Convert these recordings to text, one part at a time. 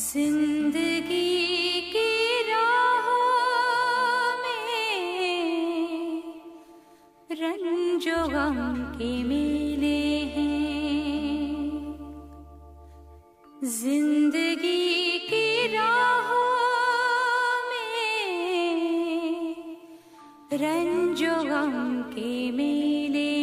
जिंदगी की राहों में रंजो गम के मेले हैं। जिंदगी की राहों में रंजो गम के मेले हैं।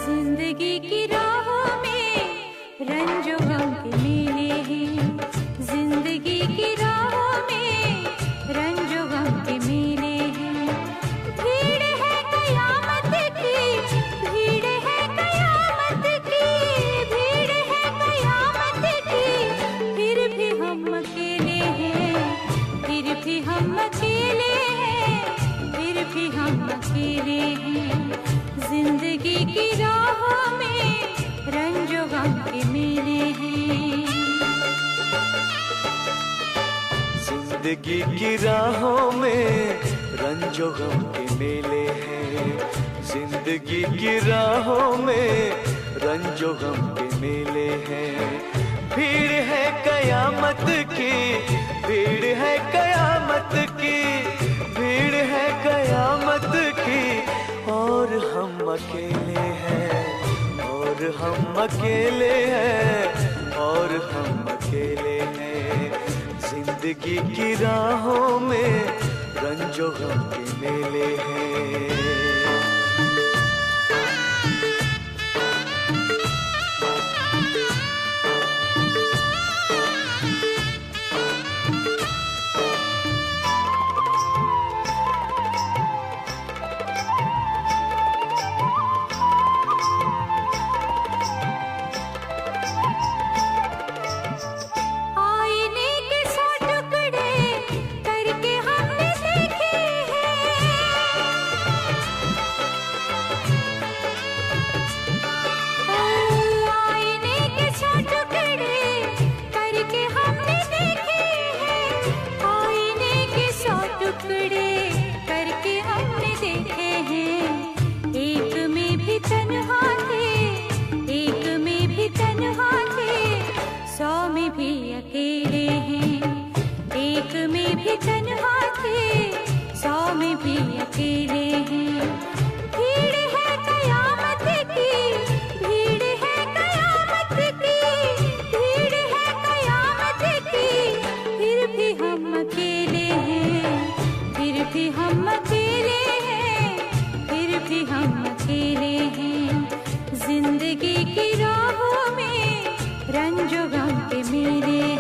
जिंदगी की राहों में रंजो गम के मेले हैं। जिंदगी की राहों में रंजो गम के मेले हैं। जिंदगी की राहों में रंजो गम के मेले हैं। भीड़ है कयामत की, भीड़ है कयामत की, भीड़ है कयामत की, और हम अकेले हैं, और हम अकेले हैं, और हम अकेले हैं। जिंदगी की राहों में रंजो गम के मेले हैं। अकेले हैं, एक में भी तन्हा थे, 100 में भी अकेले हैं। भीड़ है कयामत की, भीड़ है कयामत की, भीड़ है कयामत की, फिर भी हम अकेले हैं, फिर भी हम अकेले हैं, फिर भी हम अकेले हैं। जिंदगी की राहों में रंजो गम के मेले हैं।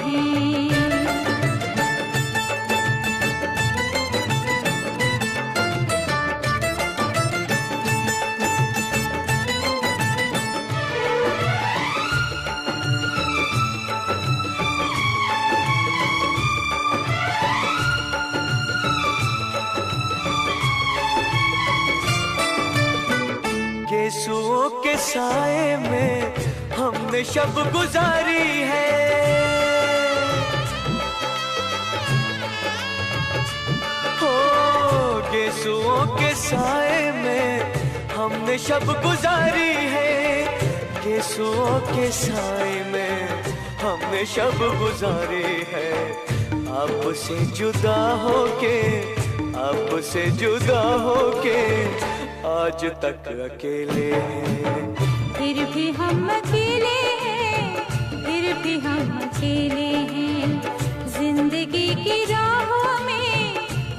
यीशुओं के साए में हमने शब गुजारी है। हो यीशुओं के साए में हमने शब गुजारी है। यीशुओं के साए में हमने शब गुजारी है। आपसे जुदा होके, आपसे जुदा होके आज तक अकेले हैं। फिर भी हम अकेले हैं, फिर भी हम अकेले हैं। जिंदगी की राहों में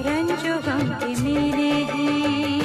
रंजो गम के मेले हैं।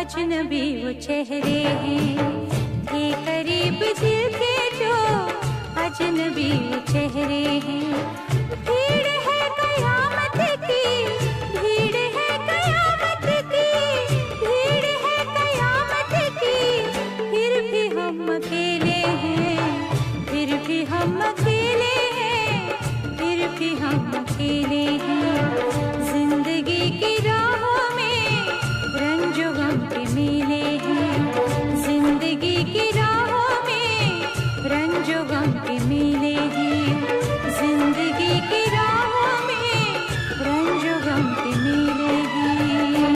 अजनबी वो चेहरे हैं, ये करीब दिल के जो अजनबी वो चेहरे हैं।